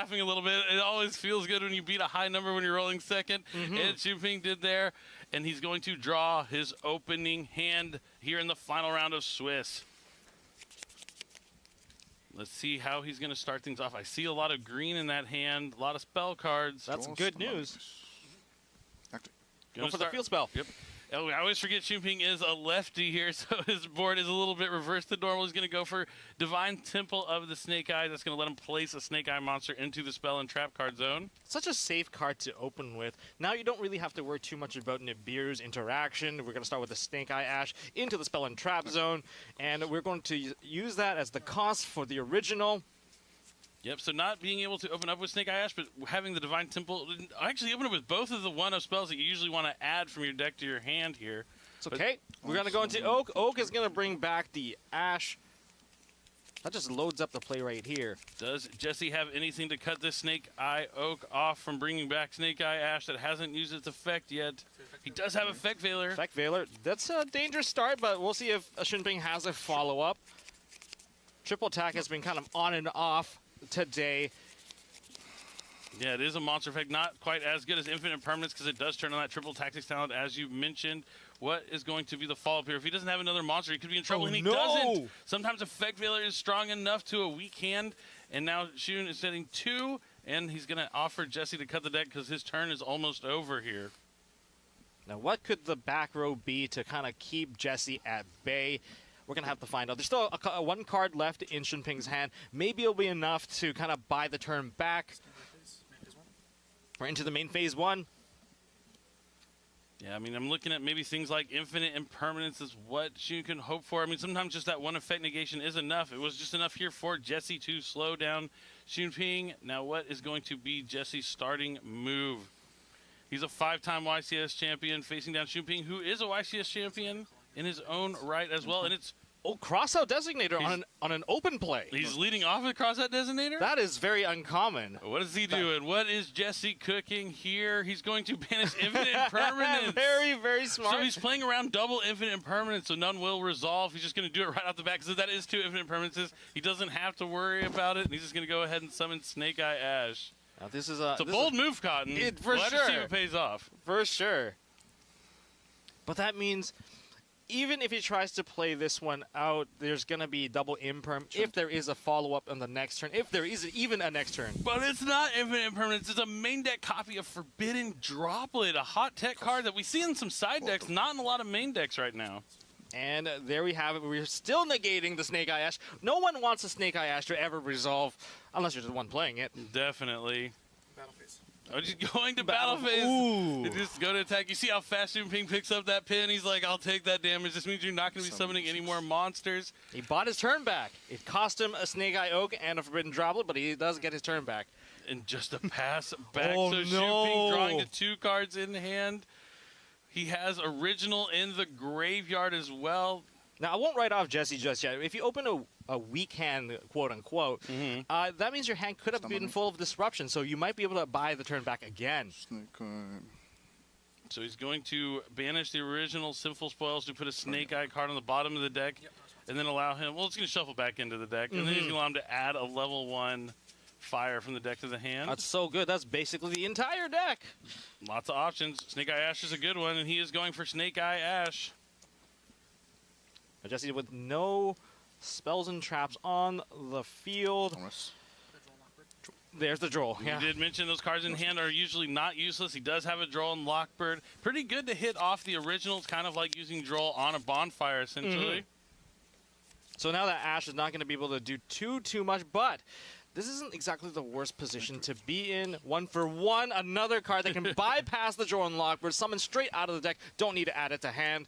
laughing a little bit. It always feels good when you beat a high number when you're rolling second. And Shunping did there. And he's going to draw his opening hand here in the final round of Swiss. Let's see how he's going to start things off. I see a lot of green in that hand, a lot of spell cards. That's good news. Go for the field spell. Yep. Oh, I always forget Shunping is a lefty here, so his board is a little bit reversed to normal. He's going to go for Divine Temple of the Snake Eye. That's going to let him place a Snake Eye monster into the spell and trap card zone. Such a safe card to open with. Now you don't really have to worry too much about Nibiru's interaction. We're going to start with the Snake Eye Ash into the spell and trap zone, and we're going to use that as the cost for the original. Yep, so not being able to open up with Snake Eye Ash, but having the Divine Temple, actually open up with both of the 1-of spells that you usually want to add from your deck to your hand here. It's okay. We're going to go into Oak. Oak is going to bring back the Ash. That just loads up the play right here. Does Jesse have anything to cut this Snake Eye Oak off from bringing back Snake Eye Ash that hasn't used its effect yet? He does have Effect Veiler. Effect Veiler. That's a dangerous start, but we'll see if Shunping has a follow-up. Triple attack has been kind of on and off today. Yeah, it is a monster effect. Not quite as good as Infinite Permanence because it does turn on that triple tactics talent, as you mentioned. What is going to be the follow-up here? If he doesn't have another monster, he could be in trouble, and he doesn't. Sometimes Effect Veiler is strong enough to a weak hand, and now Shun is setting 2, and he's going to offer Jesse to cut the deck because his turn is almost over here. Now, what could the back row be to kind of keep Jesse at bay? We're going to have to find out. There's still one card left in Shunping's hand. Maybe it'll be enough to kind of buy the turn back. We're into the main phase 1. Yeah, I mean, I'm looking at maybe things like Infinite Impermanence is what Shun can hope for. I mean, sometimes just that one effect negation is enough. It was just enough here for Jesse to slow down Shunping. Now, what is going to be Jesse's starting move? He's a 5-time YCS champion facing down Shunping, who is a YCS champion in his own right as well, and it's crossout designator on an open play. He's leading off with crossout designator. That is very uncommon. What is he doing? What is Jesse cooking here? He's going to banish Infinite Impermanence. Very, very smart. So he's playing around double Infinite Impermanence, so none will resolve. He's just going to do it right off the bat because that is 2 Infinite Impermanences. He doesn't have to worry about it, and he's just going to go ahead and summon Snake Eye Ash. Now it's a bold move, Kotton. For Let's sure. see if it pays off. For sure. But that means even if he tries to play this one out, there's going to be double imperm if there is a follow-up on the next turn, if there is even a next turn. But it's not Infinite Impermanence. It's a main deck copy of Forbidden Droplet, a hot tech card that we see in some side decks, not in a lot of main decks right now. And there we have it. We're still negating the Snake Eye Ash. No one wants a Snake Eye Ash to ever resolve, unless you're the one playing it. Definitely. Battle phase. Oh, just going to battle phase. Ooh. Just go to attack. You see how fast Shunping picks up that pin? He's like, I'll take that damage. This means you're not going to be summoning any more monsters. He bought his turn back. It cost him a Snake Eye Oak and a Forbidden Droplet, but he does get his turn back. And just a pass back. Oh, so no. Shunping drawing the 2 cards in hand. He has Original in the graveyard as well. Now, I won't write off Jesse just yet. If you open a weak hand, quote-unquote, that means your hand could have been full of disruption, so you might be able to buy the turn back again. So he's going to banish the original Sinful Spoils to put a Snake Eye card on the bottom of the deck, and then allow him, well, it's going to shuffle back into the deck, and then he's going to allow him to add a level 1 fire from the deck to the hand. That's so good. That's basically the entire deck. Lots of options. Snake Eye Ash is a good one, and he is going for Snake Eye Ash. Jesse with no spells and traps on the field. There's the Droll. Yeah. You did mention those cards in hand are usually not useless. He does have a Droll and Lockbird. Pretty good to hit off the originals, kind of like using Droll on a bonfire, essentially. So now that Ash is not going to be able to do too much, but this isn't exactly the worst position to be in. 1-for-1, another card that can bypass the Droll and Lockbird, summon straight out of the deck, don't need to add it to hand.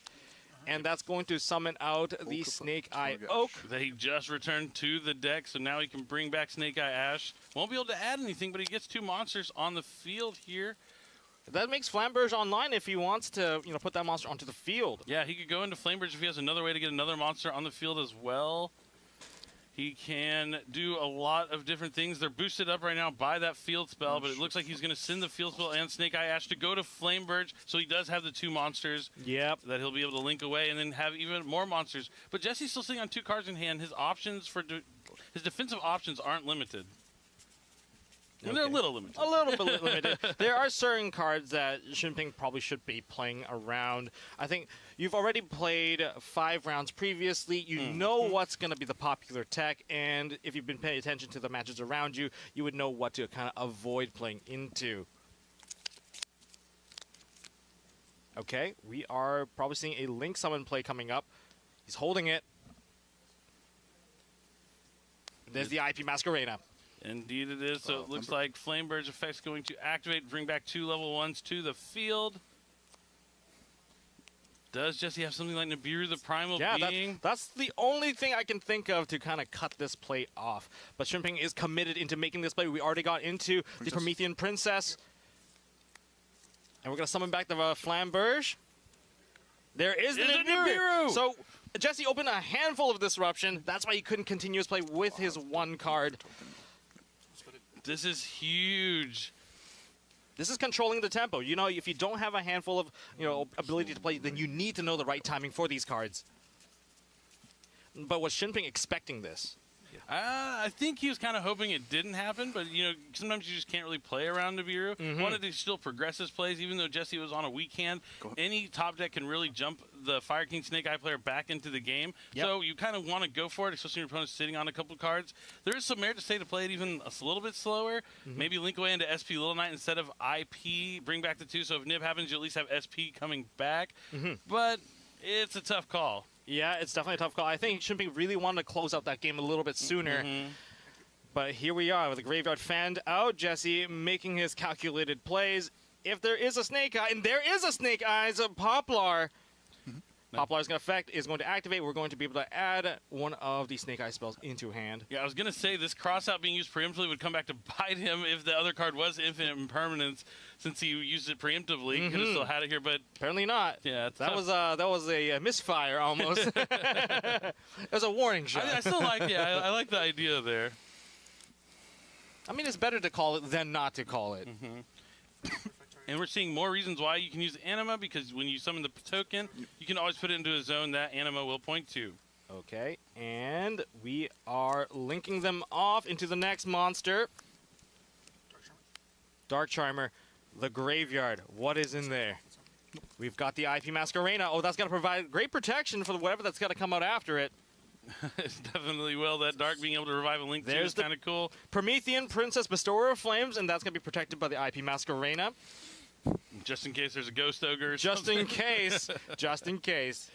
And that's going to summon out the Snake Eye Oak. That he just returned to the deck, so now he can bring back Snake Eye Ash. Won't be able to add anything, but he gets 2 monsters on the field here. That makes Flamberge online if he wants to, put that monster onto the field. Yeah, he could go into Flamberge if he has another way to get another monster on the field as well. He can do a lot of different things. They're boosted up right now by that field spell, but it looks like he's going to send the field spell and Snake Eye Ash to go to Flamberge, so he does have the 2 monsters that he'll be able to link away and then have even more monsters. But Jesse's still sitting on 2 cards in hand. His options for his defensive options aren't limited. And they're a little limited. A little bit limited. There are certain cards that Shunping probably should be playing around. I think you've already played 5 rounds previously. You know what's going to be the popular tech, and if you've been paying attention to the matches around you, you would know what to kind of avoid playing into. Okay, we are probably seeing a Link Summon play coming up. He's holding it. There's the IP Masquerena. Indeed it is. So it looks like Flamebird's effect's going to activate, bring back 2 level 1s to the field. Does Jesse have something like Nibiru the Primal Being? That's the only thing I can think of to kind of cut this play off. But Shunping is committed into making this play. We already got into the Promethean Princess. And we're going to summon back the Flamberge. There is the Nibiru! So Jesse opened a handful of Disruption. That's why he couldn't continue his play with his 1 card. This is huge. This is controlling the tempo. You know, if you don't have a handful of, ability to play, then you need to know the right timing for these cards. But was Shunping expecting this? I think he was kind of hoping it didn't happen, but, sometimes you just can't really play around Nibiru. Wanted to still progress his plays, even though Jesse was on a weak hand. Any top deck can really jump the Fire King Snake Eye player back into the game. Yep. So you kind of want to go for it, especially when your opponent's sitting on a couple of cards. There is some merit to stay to play it even a little bit slower. Maybe link away into SP Little Knight instead of IP, bring back the 2, so if Nib happens, you at least have SP coming back. But it's a tough call. Yeah, it's definitely a tough call. I think Shunping really wanted to close out that game a little bit sooner. But here we are with the Graveyard fanned out. Jesse making his calculated plays. If there is a Snake Eye, and there is a Snake Eyes, a Poplar. Poplar's effect is going to activate. We're going to be able to add one of the Snake Eye spells into hand. Yeah, I was going to say this crossout being used preemptively would come back to bite him if the other card was Infinite Impermanence, since he used it preemptively. Could have still had it here, but apparently not. Yeah, that was a misfire almost. It was a warning shot. I still like I like the idea there. I mean, it's better to call it than not to call it. And we're seeing more reasons why you can use Anima, because when you summon the token, you can always put it into a zone that Anima will point to. Okay, and we are linking them off into the next monster. Dark Charmer, the Graveyard. What is in there? We've got the IP Masquerena. Oh, that's going to provide great protection for whatever that's got to come out after it. It's definitely will. That Dark being able to revive a Link too is kind of cool. Promethean Princess Bestower of Flames, and that's going to be protected by the IP Masquerena. Just in case there's a Ghost Ogre or Just something. in case. Just in case.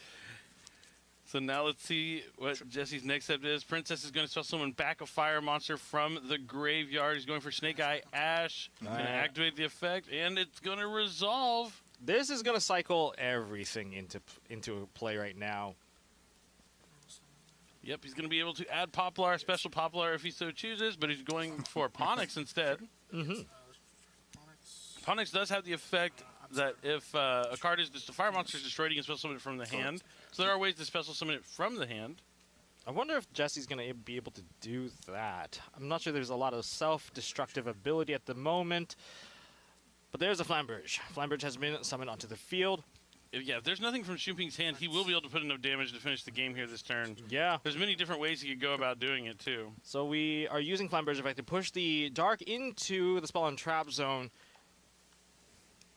So now let's see what Jesse's next step is. Princess is going to spell summon back a fire monster from the graveyard. He's going for Snake Eye Ash. Going to activate the effect, and it's going to resolve. This is going to cycle everything into play right now. Yep, he's going to be able to add Poplar, special Poplar if he so chooses, but he's going for Ponix instead. Ponix does have the effect that if a card is just a fire monster is destroyed, you can special summon it from the hand. So there are ways to special summon it from the hand. I wonder if Jesse's going to be able to do that. I'm not sure there's a lot of self-destructive ability at the moment. But there's a Flamberge. Flamberge has been summoned onto the field. If there's nothing from Shunping's hand, he will be able to put enough damage to finish the game here this turn. Yeah. There's many different ways he could go about doing it, too. So we are using Flamberge effect to push the Dark into the Spell and Trap zone.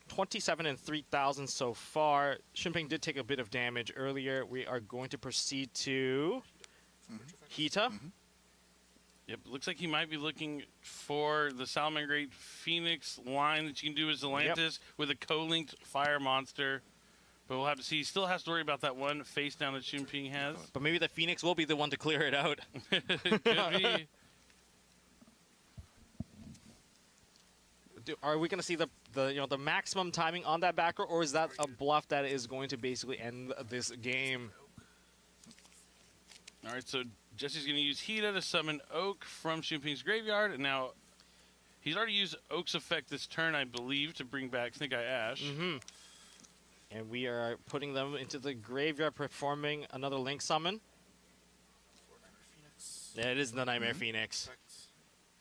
27 and 3,000 so far. Shunping did take a bit of damage earlier. We are going to proceed to Hita. Yep, looks like he might be looking for the Salamangreat Phoenix line that you can do as Atlantis with a co-linked fire monster. But we'll have to see. He still has to worry about that one face down that Shunping has. But maybe the Phoenix will be the one to clear it out. Could be. Are we going to see the maximum timing on that backer, or is that a bluff that is going to basically end this game? All right, so Jesse's going to use Hita to summon Oak from Shunping's graveyard, and now he's already used Oak's effect this turn, I believe, to bring back Snake Eye Ash. And we are putting them into the graveyard, performing another Link summon. Yeah, it is the Nightmare Phoenix.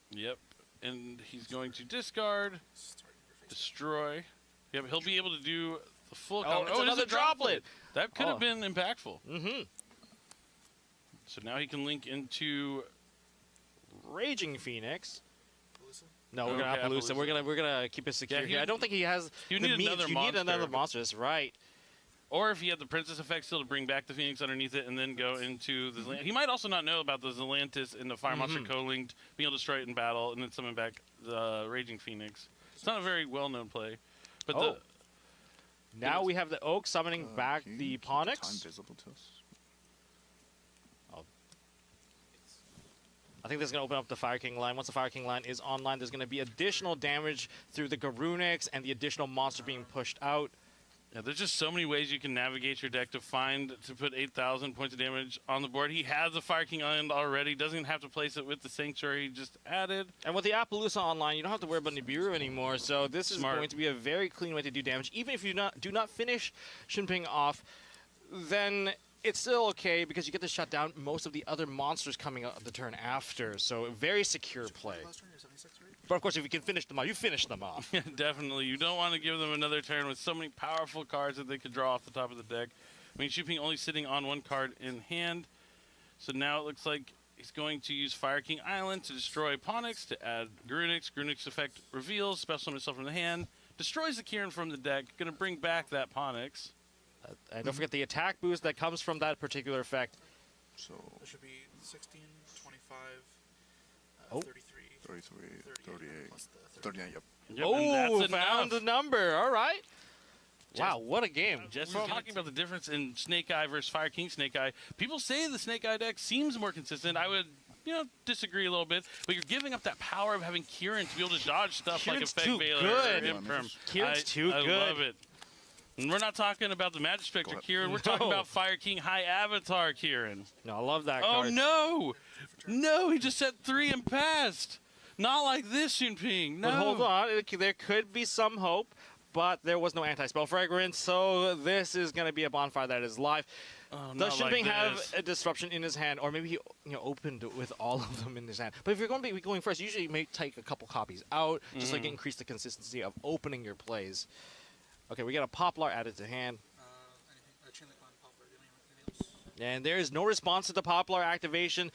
Yep, and he's going to discard, destroy. Yep, he'll be able to do the full counter. It's another droplet. That could have been impactful. So now he can link into Raging Phoenix. No, we're Okay, gonna Appaloosa. We're gonna keep it secure Yeah, here. I don't think he has you the need means. another You need another monster. monster. That's right. Or if he had the Princess effect still to bring back the Phoenix underneath it and then go into the Zelantis. He might also not know about the Zelantis and the Fire Monster co-linked, being able to destroy it in battle, and then summon back the Raging Phoenix. It's not a very well-known play. But Now we have the Oak summoning back can you the keep the Ponix. time visible to us? I think this is going to open up the Fire King line. Once the Fire King line is online, there's going to be additional damage through the Garunix and the additional monster being pushed out. yeah, there's just so many ways you can navigate your deck to put 8,000 points of damage on the board. He has the Fire King Island already. Doesn't have to place it with the Sanctuary he just added. And with the Appaloosa online, you don't have to worry about Nibiru anymore. So this is Smart. going to be a very clean way to do damage. Even if you do not finish Shunping off, then it's still okay because you get to shut down most of the other monsters coming out the turn after. So very secure play. But of course, if you can finish them off, you finish them off. Yeah, definitely. You don't want to give them another turn with so many powerful cards that they could draw off the top of the deck. I mean, Shunping only sitting on one card in hand. So now it looks like he's going to use Fire King Island to destroy Ponix, to add Garunix. Garunix effect reveals, special summon himself from the hand, destroys the Kieran from the deck, going to bring back that Ponix. And don't forget the attack boost that comes from that particular effect. So It should be 16, 25, Oh. 33, 33, 38, 38, plus the 39, yep. Yep, Oh, and that's found the enough. number. All right. Wow, what a game. Just talking about the difference in Snake Eye versus Fire King Snake Eye. People say the Snake Eye deck seems more consistent. I would, disagree a little bit. But you're giving up that power of having Kieran to be able to dodge stuff Kieran's like too Effect Veiler good. or Imperm. Kieran's too I good. love it. And we're not talking about the Magic Spectre ahead. Kieran. We're talking No. about Fire King High Avatar Kieran. No, I love that Oh, card. no. No, he just set 3 and passed. Not like this, Shunping. No. But hold on, there could be some hope, but there was no anti-spell fragrance, so this is going to be a bonfire that is live. Oh, Does not Shunping like have this. a disruption in his hand, or maybe he opened with all of them in his hand? But if you're going to be going first, usually you may take a couple copies out, just so you can increase the consistency of opening your plays. Okay, we got a Poplar added to hand, Chain Link on Poplar. Anything else? and there is no response to the Poplar activation.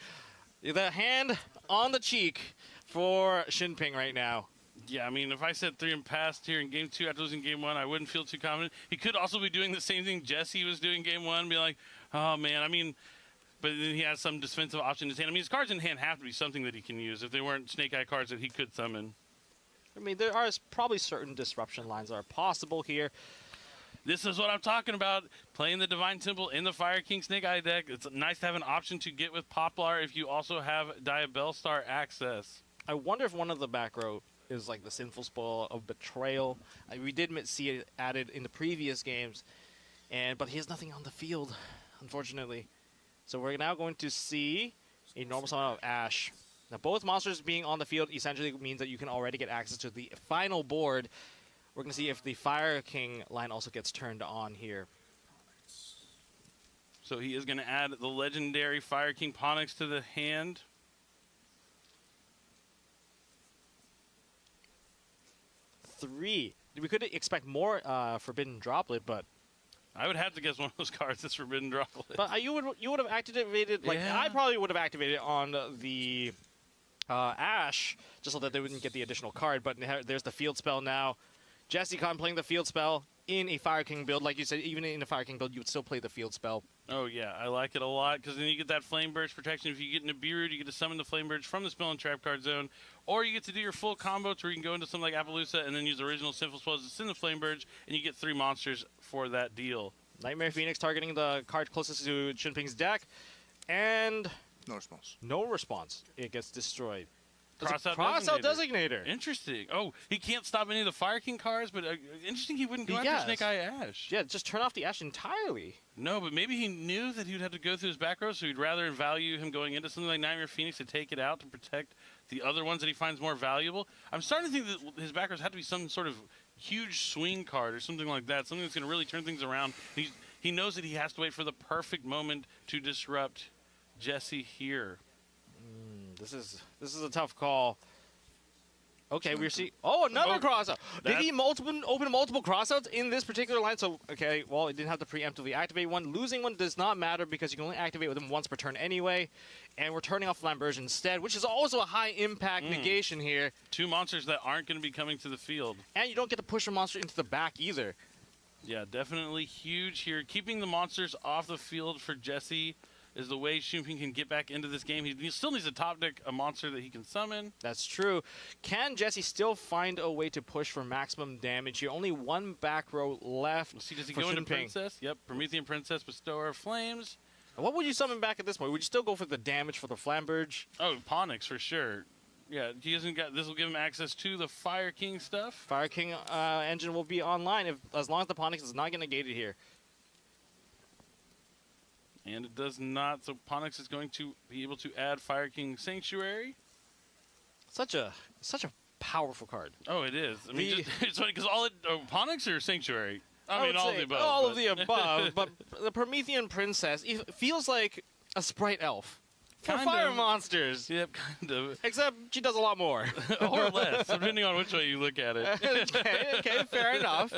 The hand on the cheek for Shunping right now. Yeah, I mean, if I said 3 and passed here in Game 2 after losing Game 1, I wouldn't feel too confident. He could also be doing the same thing Jesse was doing Game 1, be like, oh, man, I mean, but then he has some defensive option in his hand. I mean, his cards in hand have to be something that he can use if they weren't Snake Eye cards that he could summon. I mean, there are probably certain disruption lines that are possible here. This is what I'm talking about. Playing the Divine Temple in the Fire King Snake Eye deck. It's nice to have an option to get with Poplar if you also have Diabellstar access. I wonder if one of the back row is like the Sinful Spoil of Betrayal. We did see it added in the previous games, but he has nothing on the field, unfortunately. So we're now going to see a normal summon of Ash. Now, both monsters being on the field essentially means that you can already get access to the final board. We're going to see if the Fire King line also gets turned on here. So he is going to add the legendary Fire King Ponix to the hand. Three. We could expect more Forbidden Droplet, but I would have to guess one of those cards is Forbidden Droplet. you would have activated, like, Yeah. I probably would have activated on the Ash, just so that they wouldn't get the additional card, but there's the field spell now. Jesse Khan playing the field spell in a Fire King build. Like you said, even in a Fire King build, you would still play the field spell. Oh, yeah, I like it a lot because then you get that Flame Burst protection. If you get Nibiru, you get to summon the Flame Burst from the spell and trap card zone. Or you get to do your full combo to where you can go into something like Appaloosa and then use original Sinful Spells to send the Flame Burst, and you get 3 monsters for that deal. Nightmare Phoenix targeting the card closest to Shunping's deck, and No response. no response. It gets destroyed. Crossout Crossout Designator. Designator. Interesting. Oh, he can't stop any of the Fire King cards, but interesting he wouldn't go He after does. Snake Eye Ash. Yeah, just turn off the Ash entirely. No, but maybe he knew that he would have to go through his back row, so he'd rather value him going into something like Nightmare Phoenix to take it out to protect the other ones that he finds more valuable. I'm starting to think that his back rows have to be some sort of huge swing card or something like that, something that's going to really turn things around. He knows that he has to wait for the perfect moment to disrupt Jesse here. This is a tough call. Okay, we're seeing. Oh, another crossout. Did that- he open multiple crossouts in this particular line? So, okay, well, it didn't have to preemptively activate one. Losing one does not matter because you can only activate with them once per turn anyway. And we're turning off Flamberge instead, which is also a high impact negation here. 2 monsters that aren't going to be coming to the field. And you don't get to push a monster into the back either. Yeah, definitely huge here. Keeping the monsters off the field for Jesse is the way Shunping can get back into this game. He still needs to top deck a monster that he can summon. That's true. Can Jesse still find a way to push for maximum damage here? Only one back row left. Let's see, does he for go into Shunping. Princess? Yep, Promethean Princess, Bestower of Flames. What would you summon back at this point? Would you still go for the damage for the Flamberge? Oh, Ponix for sure. Yeah, he hasn't got. This will give him access to the Fire King stuff. Fire King engine will be online as long as the Ponix is not going to gate it here. And it does not. So Ponix is going to be able to add Fire King Sanctuary. Such a powerful card. Oh, it is. I mean, it's funny because Ponix or Sanctuary. I mean, would all of say the above. all but- of the above, but the Promethean Princess feels like a sprite elf for Kind fire of. monsters. Yep, kind of. Except she does a lot more. Or less, depending on which way you look at it. okay, fair enough.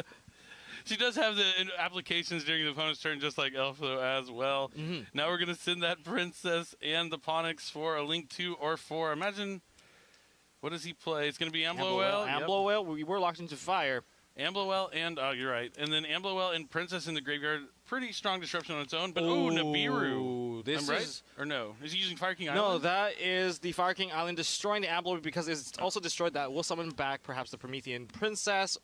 She does have the applications during the opponent's turn, just like Elfo as well. Now we're going to send that Princess and the Ponix for a Link 2 or 4. Imagine, what does he play? It's going to be Amblowell. Amblowell, we were locked into fire. Amblowell and, you're right. And then Amblowell and Princess in the graveyard. Pretty strong disruption on its own. But, Nibiru. This I'm right? is... Or no? Is he using Fire King No, Island? that is the Fire King Island destroying the Amblowell because it's also destroyed that. We'll summon back perhaps the Promethean Princess.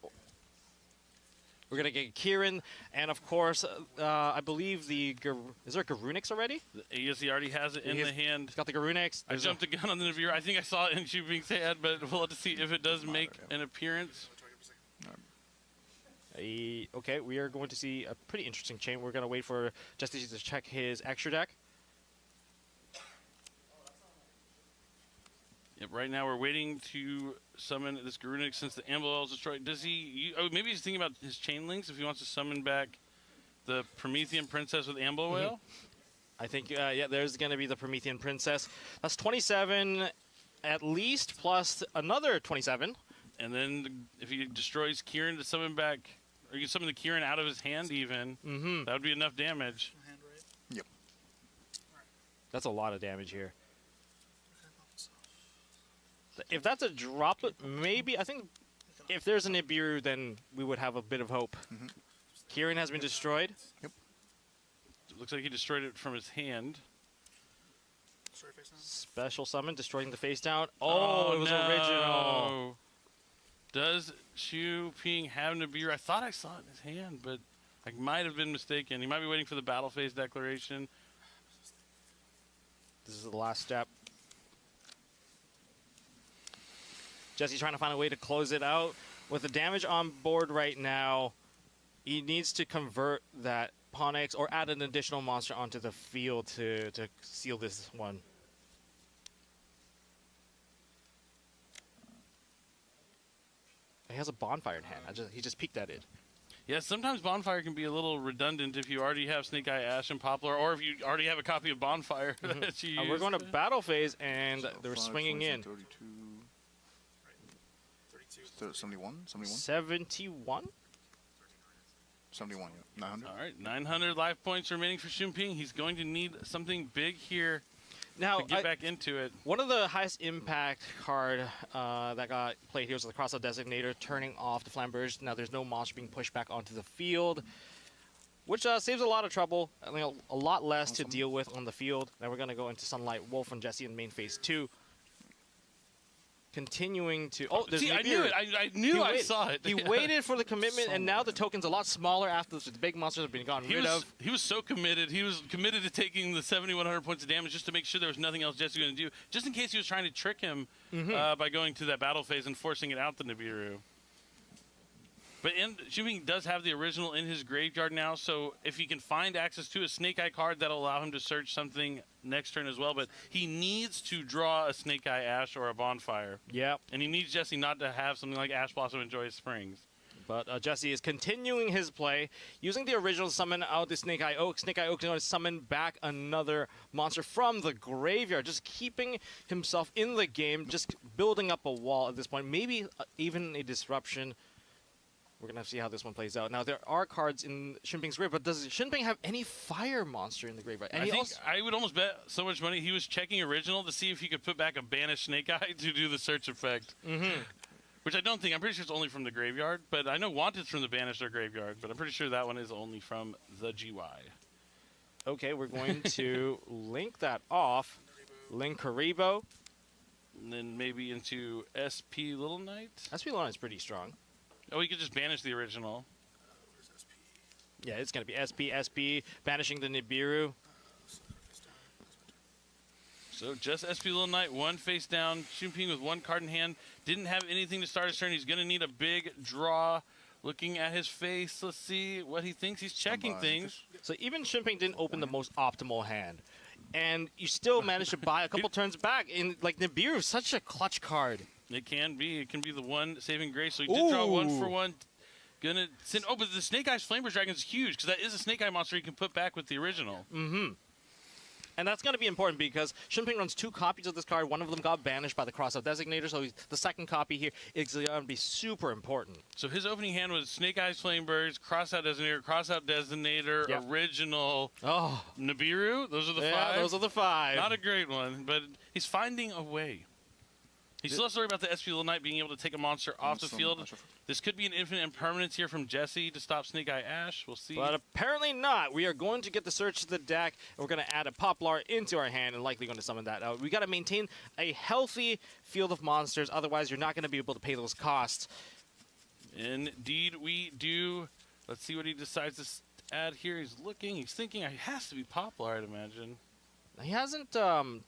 We're going to get Kieran, and of course, I believe is there Garunix already? Yes, he already has it in the hand. He's got the Garunix. I jumped a gun on the Nibiru. I think I saw it in Shunping's hand, but we'll have to see if it does make an appearance. Okay, we are going to see a pretty interesting chain. We're going to wait for Jesse to check his extra deck. Yep, right now we're waiting to summon this Garunix since the Amblowell is destroyed. Does he... maybe he's thinking about his chain links if he wants to summon back the Promethean Princess with Amblowell. I think, yeah, there's going to be the Promethean Princess. That's 27 at least, plus another 27. And then if he destroys Kieran to summon back... Or you can summon the Kieran out of his hand even. That would be enough damage. Hand right. Yep. That's a lot of damage here. If that's a droplet, maybe. I think if there's a Nibiru, then we would have a bit of hope. Kieran has been destroyed. It looks like he destroyed it from his hand. Sorry, face down. Special summon, destroying the face down. Oh, it was original. Does Shunping have Nibiru? I thought I saw it in his hand, but I might have been mistaken. He might be waiting for the battle phase declaration. This is the last step. Jesse's trying to find a way to close it out. With the damage on board right now, he needs to convert that Ponix or add an additional monster onto the field to seal this one. He has a bonfire in hand. He just peeked at it. Yeah, sometimes Bonfire can be a little redundant if you already have Snake Eye Ash and Poplar, or if you already have a copy of Bonfire that you use. We're going to battle phase, and they're 5, swinging 22, in. 32, 32. 71? 71? 71? 71, yeah. 900? All right, 900 life points remaining for Shunping. He's going to need something big here Now, to get back into it. one of the highest impact card that got played here was the Crossout Designator, turning off the Flamberge. Now there's no monster being pushed back onto the field, which saves a lot of trouble. I mean, a lot less to deal with on the field. Now we're going to go into Sunlight Wolf on Jesse in main phase 2. Continuing to... Oh, there's See, I Nibiru. knew it. I knew I saw it. He waited for the commitment, and now the token's a lot smaller after the big monsters have been gotten rid of. He was so committed. He was committed to taking the 7,100 points of damage just to make sure there was nothing else Jesse was going to do, just in case he was trying to trick him by going to that battle phase and forcing it out the Nibiru. But Shunping does have the original in his graveyard now, so if he can find access to a Snake Eye card, that'll allow him to search something next turn as well. But he needs to draw a Snake Eye Ash or a Bonfire. Yep. And he needs Jesse not to have something like Ash Blossom and Joyous Springs. But Jesse is continuing his play, using the original summon out the Snake Eye Oak. Snake Eye Oak is going to summon back another monster from the graveyard, just keeping himself in the game, just building up a wall at this point. Maybe even a disruption. We're going to see how this one plays out. Now, there are cards in Shunping's graveyard, but does Shunping have any fire monster in the graveyard? And I would almost bet so much money he was checking original to see if he could put back a banished Snake Eye to do the search effect. Which I don't think. I'm pretty sure it's only from the graveyard, but I know Wanted's from the banished or graveyard, but I'm pretty sure that one is only from the GY. Okay, we're going to link that off. Link Karibo. And then maybe into SP Little Knight. SP Little Knight's pretty strong. Oh, he could just banish the original. Where's SP? Yeah, it's going to be SP, banishing the Nibiru. So just SP Little Knight, one face down. Shunping with one card in hand. Didn't have anything to start his turn. He's going to need a big draw. Looking at his face, let's see what he thinks. He's checking things. So even Shunping didn't open the most optimal hand. And you still managed to buy a couple turns back. In like Nibiru, such a clutch card. It can be. It can be the one saving grace. So he did draw 1 for 1. Gonna send. Oh, but the Snake Eyes Flamber Dragon is huge because that is a Snake Eye monster you can put back with the original. And that's going to be important because Shunping runs 2 copies of this card. One of them got banished by the Crossout Designator, so the second copy here is going to be super important. So his opening hand was Snake Eyes Flamebirds, Crossout Designator, Yep. original, Oh, Nibiru. Those are the 5. yeah, those are the 5. Not a great one, but he's finding a way. He still has to worry about the SP Little Knight being able to take a monster off the field. This could be an infinite impermanence here from Jesse to stop Snake Eye Ash. We'll see. But apparently not. We are going to get the search to the deck, and we're going to add a Poplar into our hand and likely going to summon that out. We got to maintain a healthy field of monsters, otherwise you're not going to be able to pay those costs. Indeed we do. Let's see what he decides to add here. He's looking, he's thinking. It has to be Poplar, I'd imagine. He hasn't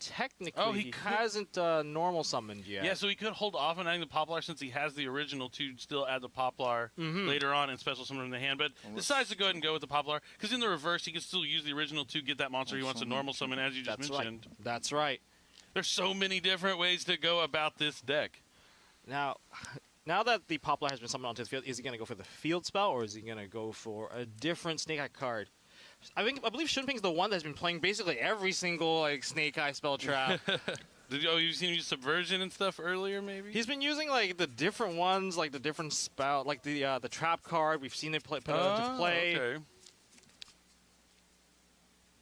technically. Oh, he hasn't normal summoned yet. Yeah, so he could hold off on adding the Poplar since he has the original to still add the Poplar later on and special summon in the hand. But decides to go ahead and go with the Poplar because in the reverse, he can still use the original to get that monster he wants to normal summon, as you just mentioned. Right. That's right. There's so many different ways to go about this deck. Now that the Poplar has been summoned onto the field, is he going to go for the field spell or is he going to go for a different Snake Eye card? I believe Shunping's the one that's been playing basically every single like Snake Eye spell trap. You've seen him use Subversion and stuff earlier, maybe? He's been using like the different ones, like the different spell, like the trap card. We've seen it put into play. Okay. And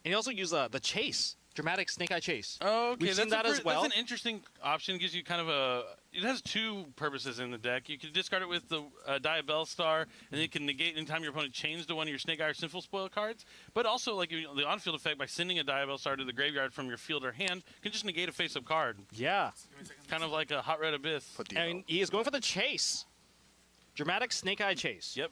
he also used the chase, dramatic Snake Eye chase. Oh, okay. We've seen that as well. That's an interesting option. It gives you kind of a. It has 2 purposes in the deck. You can discard it with the Diabell Star, and it can negate anytime your opponent chains to one of your Snake Eye or Sinful Spoil cards. But also, like the on-field effect by sending a Diabell Star to the graveyard from your field or hand can just negate a face-up card. Yeah. Kind of like a Hot Red Abyss. And he is going for the chase. Dramatic Snake Eye chase. Yep.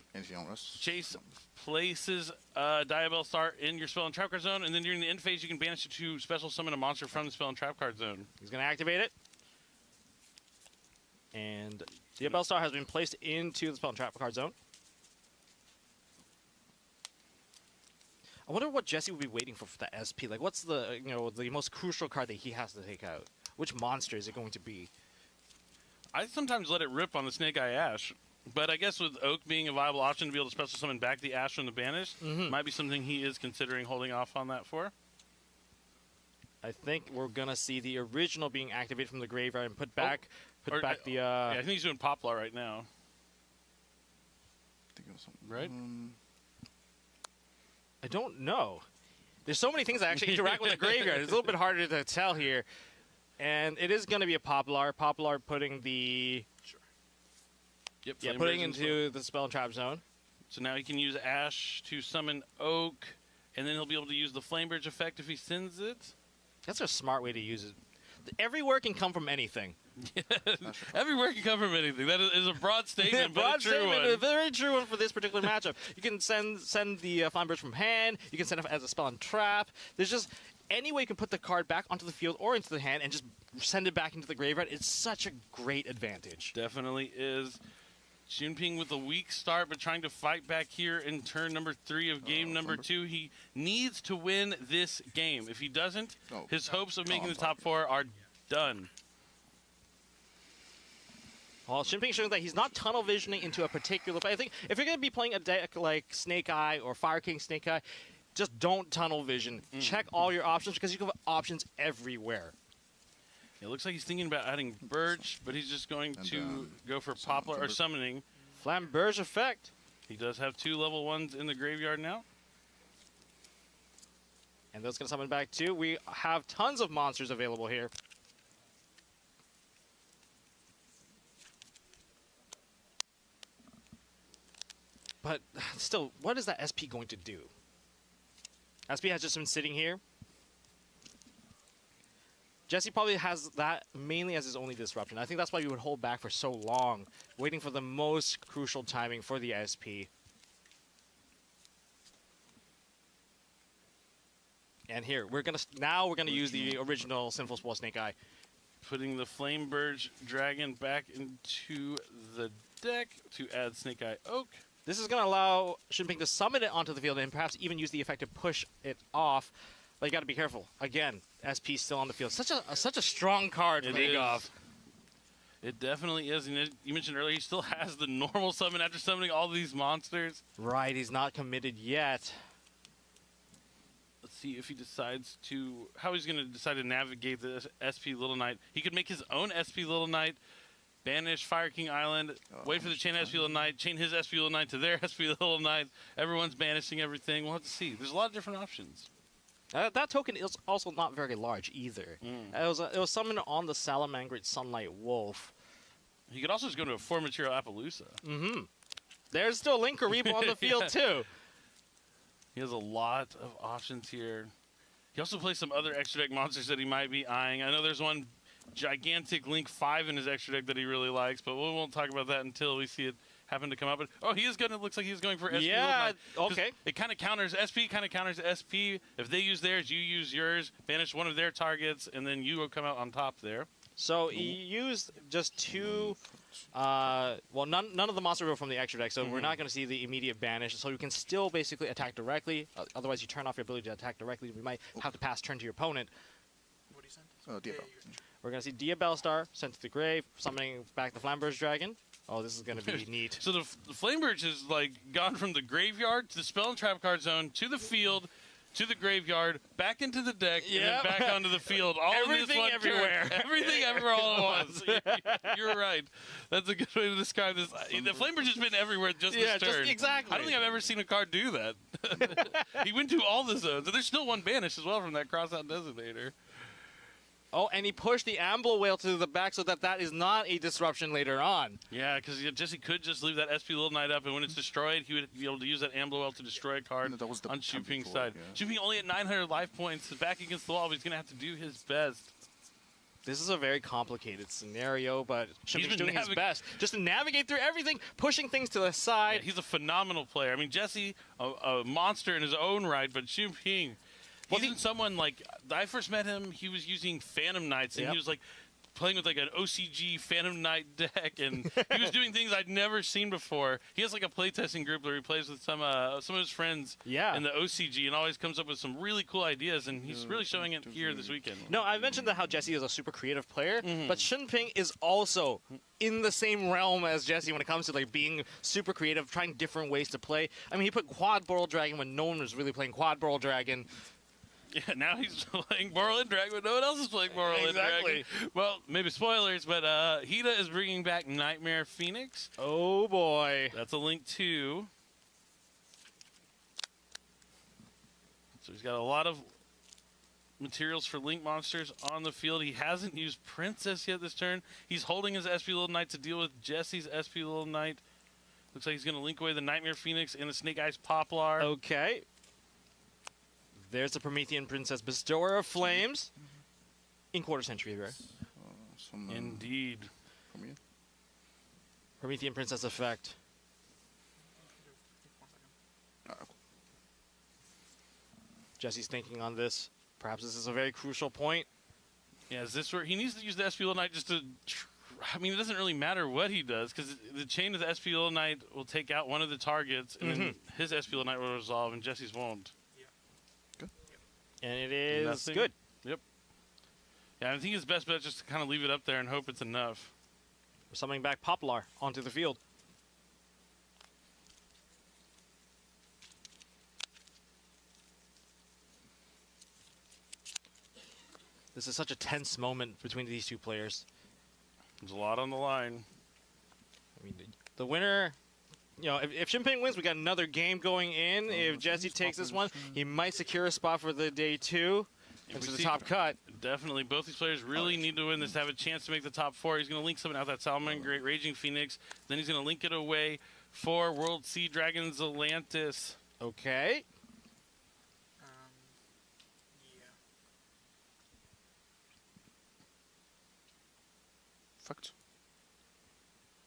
Chase places Diabell Star in your spell and trap card zone, and then during the end phase, you can banish it to special summon a monster from the spell and trap card zone. He's going to activate it. And the Diabell Star has been placed into the spell and trap card zone. I wonder what Jesse would be waiting for the SP. Like, what's the the most crucial card that he has to take out? Which monster is it going to be? I sometimes let it rip on the Snake Eye Ash. But I guess with Oak being a viable option to be able to special summon back the Ash from the banished, might be something he is considering holding off on that for. I think we're going to see the original being activated from the graveyard and put back the... Yeah, I think he's doing Poplar right now. Right? I don't know. There's so many things that actually interact with the graveyard. It's a little bit harder to tell here. And it is going to be a Poplar. Poplar putting the... Yep, yeah, putting into the spell and trap zone. So now he can use Ash to summon Oak, and then he'll be able to use the Flamebridge effect if he sends it. That's a smart way to use it. Everywhere can come from anything. Everywhere can come from anything. That is a broad statement, but a true one. A very true one for this particular matchup. You can send the Flamebridge from hand. You can send it as a spell and trap. There's just any way you can put the card back onto the field or into the hand and just send it back into the graveyard. It's such a great advantage. Definitely is. Shunping with a weak start, but trying to fight back here in turn number 3 of game number 2. He needs to win this game. If he doesn't, his hopes of making the top 4 are done. Well, Shunping showing that he's not tunnel visioning into a particular play. I think if you're going to be playing a deck like Snake Eye or Fire King Snake Eye, just don't tunnel vision. Check all your options because you can have options everywhere. It looks like he's thinking about adding Birch, but he's just going to go for Poplar or summoning. Flamberge effect. He does have 2 level 1s in the graveyard now. And those going to summon back too. We have tons of monsters available here. But still, what is that SP going to do? SP has just been sitting here. Jesse probably has that mainly as his only disruption. I think that's why you would hold back for so long, waiting for the most crucial timing for the SP. And here, we're gonna use the original Sinful Spoil Snake Eye. Putting the Flame Birch Dragon back into the deck to add Snake Eye Oak. This is going to allow Shunping to summon it onto the field and perhaps even use the effect to push it off. But you got to be careful. Again, SP still on the field. Such a strong card to make off. It definitely is. And you mentioned earlier he still has the normal summon after summoning all these monsters. Right, he's not committed yet. Let's see if he decides to... How he's going to decide to navigate the SP Little Knight. He could make his own SP Little Knight. Banish Fire King Island, wait for the chain SP Little Knight, chain his SP Little Knight to their SP Little Knight. Everyone's banishing everything. We'll have to see. There's a lot of different options. That token is also not very large either. It was summoned on the Salamangreat Sunlight Wolf. He could also just go to a 4-material Appaloosa. There's still Link Karibo on the field too. He has a lot of options here. He also plays some other extra deck monsters that he might be eyeing. I know there's one gigantic Link 5 in his extra deck that he really likes, but we won't talk about that until we see it happen to come up. But, oh, he is going to, looks like he's going for SP. Yeah, okay. It kind of counters SP, SP. If they use theirs, you use yours, banish one of their targets, and then you will come out on top there. So he used just 2, well, none of the monsters were from the extra deck, so we're not going to see the immediate banish. So you can still basically attack directly. Otherwise, you turn off your ability to attack directly. We might have to pass turn to your opponent. What do you send? We're going to see Diabellstar sent to the grave, summoning back the Flamberge Dragon. Oh, this is going to be neat. So the Flamberge has like gone from the graveyard to the spell and trap card zone to the field to the graveyard, back into the deck, and then back onto the field. All Everything in this one everywhere. Turn. Everything everywhere all at once. You're right. That's a good way to describe this. The Flamberge has been everywhere just this turn. Exactly. I don't think I've ever seen a card do that. He went to all the zones. And there's still one banish as well from that crossout designator. Oh, and he pushed the Ambler Whale to the back so that is not a disruption later on. Yeah, because Jesse could just leave that SP Little Knight up, and when it's destroyed, he would be able to use that Ambler Whale to destroy a card on Shunping's side. Yeah. Shunping only at 900 life points, back against the wall, but he's going to have to do his best. This is a very complicated scenario, but Shunping's doing his best just to navigate through everything, pushing things to the side. Yeah, he's a phenomenal player. I mean, Jesse, a monster in his own right, but Shunping... He's been someone like, I first met him, he was using Phantom Knights, and he was like playing with like an OCG Phantom Knight deck, and he was doing things I'd never seen before. He has like a playtesting group where he plays with some of his friends in the OCG, and always comes up with some really cool ideas, and he's really showing it here this weekend. No, I mentioned how Jesse is a super creative player, but Shunping is also in the same realm as Jesse when it comes to like being super creative, trying different ways to play. I mean, he put Quad Boral Dragon when no one was really playing Quad Boral Dragon. Yeah, now he's playing Boral and Dragon, but no one else is playing Boral and Dragon. Well, maybe spoilers, but Hida is bringing back Nightmare Phoenix. Oh, boy. That's a Link 2. So he's got a lot of materials for Link monsters on the field. He hasn't used Princess yet this turn. He's holding his SP Little Knight to deal with Jesse's SP Little Knight. Looks like he's going to link away the Nightmare Phoenix and the Snake Eyes Poplar. Okay. There's the Promethean Princess, Bestower of Flames, in quarter century, right? Indeed. Promethean Princess effect. Jesse's thinking on this. Perhaps this is a very crucial point. Yeah, is this where he needs to use the SP Little Knight just to... I mean, it doesn't really matter what he does, because the chain of the SP Little Knight will take out one of the targets, and then his SP Little Knight will resolve, and Jesse's won't. And it is good. Yep. Yeah, I think his best bet is just to kind of leave it up there and hope it's enough. We're summoning back Poplar onto the field. This is such a tense moment between these two players. There's a lot on the line. I mean, the winner, you know, if Shunping wins, we got another game going in. If Jesse takes this one, he might secure a spot for the day 2 into the top cut. Definitely, both these players really need to win this to have a chance to make the top 4. He's going to link something out that Salmon Great Raging Phoenix. Then he's going to link it away for World Sea Dragons Atlantis. Okay. Yeah. Fact.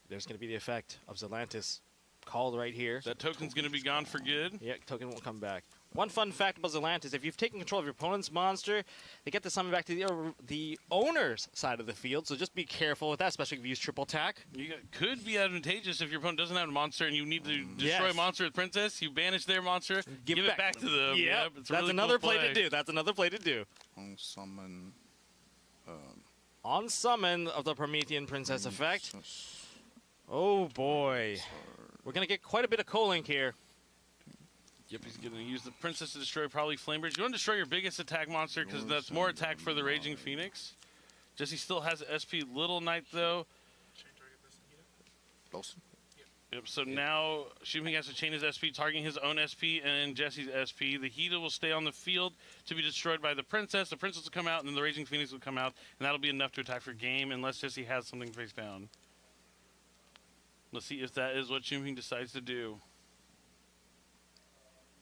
There's going to be the effect of Zelantis called right here. That token's going to be gone for good. Yeah, token won't come back. One fun fact about Zelantis, if you've taken control of your opponent's monster, they get to summon back to the owner's side of the field, so just be careful with that, especially if you use triple attack. Could be advantageous if your opponent doesn't have a monster and you need to destroy a monster with Princess. You banish their monster, give it back to them. Yep, it's that's really another cool play to do. That's another play to do. On summon. On summon of the Promethean Princess effect. Princess. Oh boy. We're going to get quite a bit of co-link here. Yep, he's going to use the Princess to destroy probably Flamebirds. You want to destroy your biggest attack monster because that's more attack for the Raging Phoenix. Jesse still has SP Little Knight, though. Chain target this and heat it. Lawson. Yep, so now Shunping has to chain his SP, targeting his own SP and Jesse's SP. The Hida will stay on the field to be destroyed by the Princess. The Princess will come out, and then the Raging Phoenix will come out, and that'll be enough to attack for game unless Jesse has something face down. Let's see if that is what Shunping decides to do.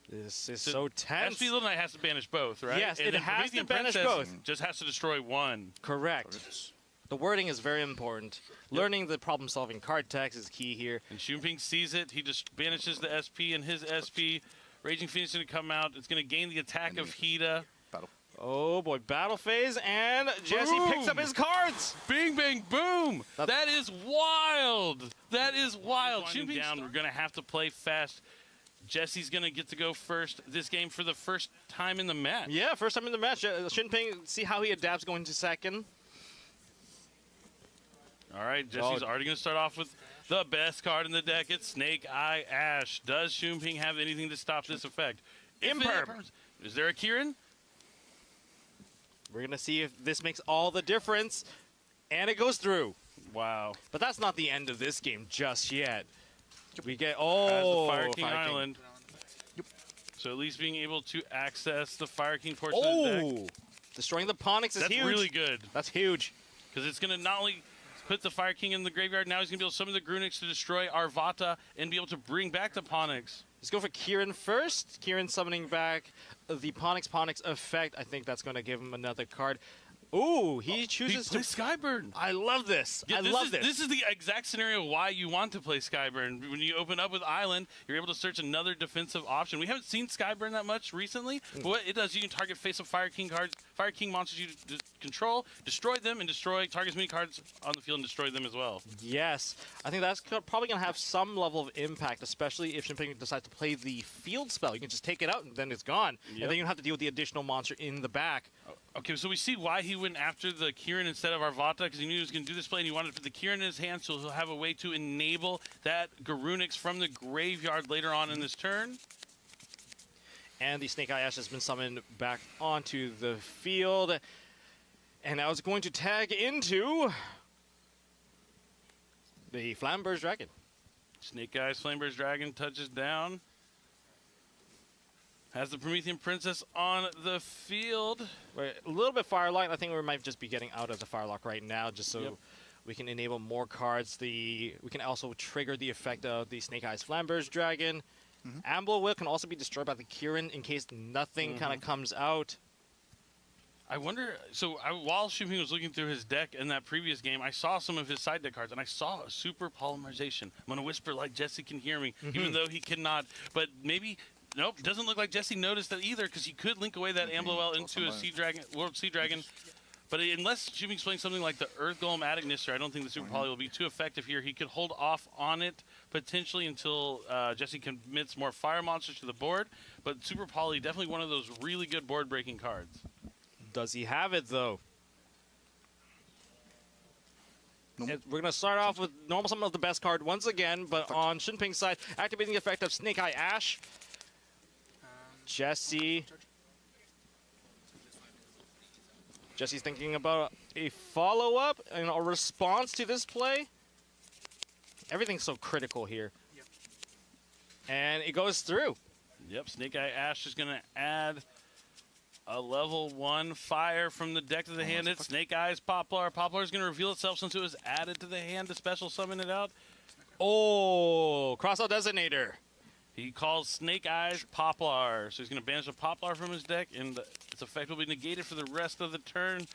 This is so tense. SP Little Knight has to banish both, right? Yes, and it has to Promethean banish Princess both. Just has to destroy one. Correct. The wording is very important. Learning the problem-solving card text is key here. And Shunping sees it. He just banishes the SP and his SP. Raging Phoenix is going to come out. It's going to gain the attack of Hida. Battle. Oh boy, battle phase, and Jesse picks up his cards. Bing, bang, boom! That is wild. That is wild. Shunping down. We're going to have to play fast. Jesse's going to get to go first this game for the first time in the match. Yeah, first time in the match. Shunping, see how he adapts going to second. All right, Jesse's already going to start off with the best card in the deck. It's Snake Eye Ash. Does Shunping have anything to stop this effect? Imperm. Is there a Kieran? We're going to see if this makes all the difference. And it goes through. Wow. But that's not the end of this game just yet. We get, As the Fire King Island. So at least being able to access the Fire King portion of the deck. Destroying the Ponix is That's huge. really good. That's huge. Because it's going to not only put the Fire King in the graveyard, now he's going to be able to summon the Grunix to destroy Arvata and be able to bring back the Ponix. Let's go for Kieran first. Kieran summoning back the Ponix effect. I think that's going to give him another card. Ooh, he chooses to... Skyburn. I love this. Yeah, I love this. This is the exact scenario why you want to play Skyburn. When you open up with Island, you're able to search another defensive option. We haven't seen Skyburn that much recently, but what it does, you can target face-up Fire King cards, Fire King monsters you control, destroy them, and target as many cards on the field and destroy them as well. Yes. I think that's probably going to have some level of impact, especially if Shunping decides to play the field spell. You can just take it out, and then it's gone. Yep. And then you don't have to deal with the additional monster in the back. Okay, so we see why he went after the Kieran instead of Arvata, because he knew he was going to do this play, and he wanted to put the Kieran in his hand so he'll have a way to enable that Garunix from the graveyard later on in this turn. And the Snake Eye Ash has been summoned back onto the field. And now it's going to tag into the Flamberge Dragon. Snake Eyes Flamebird's Dragon touches down. Has the Promethean Princess on the field. We're a little bit Firelock. I think we might just be getting out of the Firelock right now just so we can enable more cards. We can also trigger the effect of the Snake Eyes Flamberge Dragon. Ambler Will can also be destroyed by the Kieran in case nothing kind of comes out. I wonder, while Shunping was looking through his deck in that previous game, I saw some of his side deck cards, and I saw a super polymerization. I'm going to whisper like Jesse can hear me, even though he cannot. But maybe, nope, doesn't look like Jesse noticed that either, because he could link away that Ambler into a Sea Dragon, World Sea Dragon. But unless Shunping's playing something like the Earth Golem Adagnister, I don't think the Super Poly will be too effective here. He could hold off on it potentially until Jesse commits more fire monsters to the board. But Super Poly, definitely one of those really good board-breaking cards. Does he have it, though? We're going to start off with normal summon of the best card once again, but on Shunping's side, activating the effect of Snake Eye Ash. Jesse's thinking about a follow-up and a response to this play. Everything's so critical here. Yep. And it goes through. Yep, Snake Eye Ash is going to add a level 1 fire from the deck to the hand. It's Snake Eyes Poplar. Poplar is going to reveal itself since it was added to the hand to special summon it out. Oh, crossout designator. He calls Snake Eyes Poplar. So he's going to banish a Poplar from his deck, and its effect will be negated for the rest of the turn.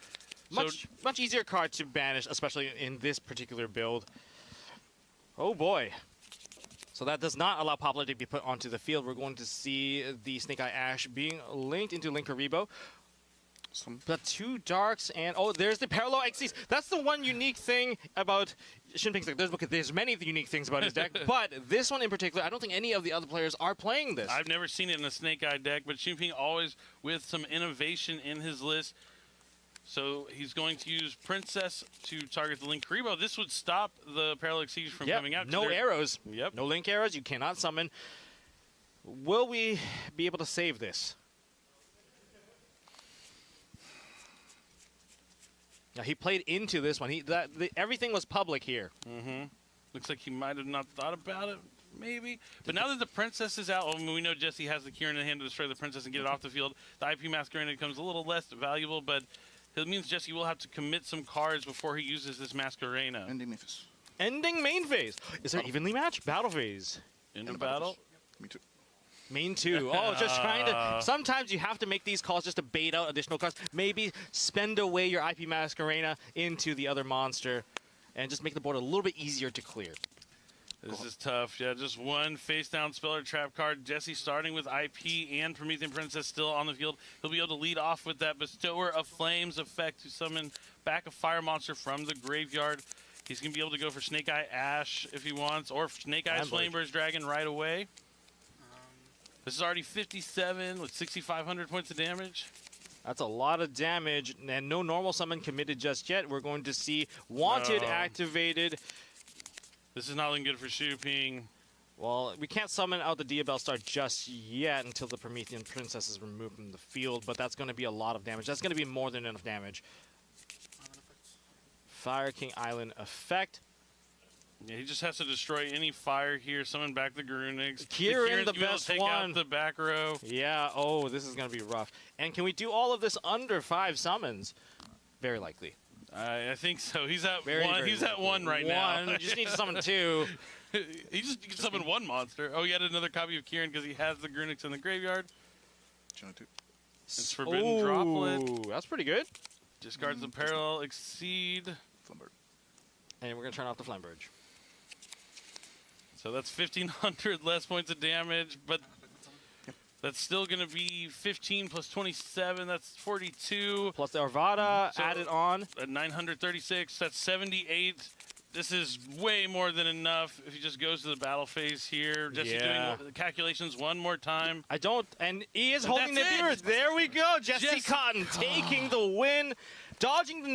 Much easier card to banish, especially in this particular build. Oh boy. So that does not allow Poplar to be put onto the field. We're going to see the Snake Eye Ash being linked into Linkaribo. But 2 darks and there's the parallel XCs. That's the one unique thing about Shunping's deck. There's many unique things about his deck, but this one in particular, I don't think any of the other players are playing this. I've never seen it in a Snake Eye deck, but Shunping always with some innovation in his list. So he's going to use Princess to target the Linkaribo. This would stop the Parallel Siege from coming out. No arrows. Yep. No Link arrows. You cannot summon. Will we be able to save this? Now, he played into this one. Everything was public here. Mm-hmm. Looks like he might have not thought about it, maybe. But now that the Princess is out, we know Jesse has the Kieran in hand to destroy the Princess and get it off the field. The IP Masquerade becomes a little less valuable, but it means Jesse will have to commit some cards before he uses this Masquerena. Ending main phase. Ending main phase. Is there evenly matched? Battle phase. End of battle? Me too. Main 2. Oh, just trying to... Sometimes you have to make these calls just to bait out additional cards. Maybe spend away your IP Masquerena into the other monster and just make the board a little bit easier to clear. This is tough. Yeah, just one face-down spell or trap card. Jesse starting with IP and Promethean Princess still on the field. He'll be able to lead off with that Bestower of Flames effect to summon back a fire monster from the graveyard. He's going to be able to go for Snake Eye Ash if he wants, or Snake Eyes Flameburst Dragon right away. This is already 57 with 6,500 points of damage. That's a lot of damage, and no normal summon committed just yet. We're going to see Wanted activated. This is not looking good for Shunping. Well, we can't summon out the Diabell Star just yet until the Promethean Princess is removed from the field, but that's going to be a lot of damage. That's going to be more than enough damage. Fire King Island effect. Yeah, he just has to destroy any fire here, summon back the Grunigs. Kieran, the best take one. Out the back row. Yeah, this is going to be rough. And can we do all of this under 5 summons? Very likely. I think so. He's at Very, one. very He's at likely. 1 right now. You just need to summon 2. He can summon 1 monster. Oh, he had another copy of Kieran because he has the Grunigs in the graveyard. It's Forbidden Droplet. That's pretty good. Discards the Parallel Exceed. Flamberg. And we're going to turn off the Flamberge. So that's 1,500 less points of damage, but that's still going to be 15 plus 27. That's 42. Plus the Arvada added on. At 936, that's 78. This is way more than enough if he just goes to the battle phase here. Jesse doing the calculations one more time. And he is holding the mirror. There we go. Jesse Kotton taking the win, dodging the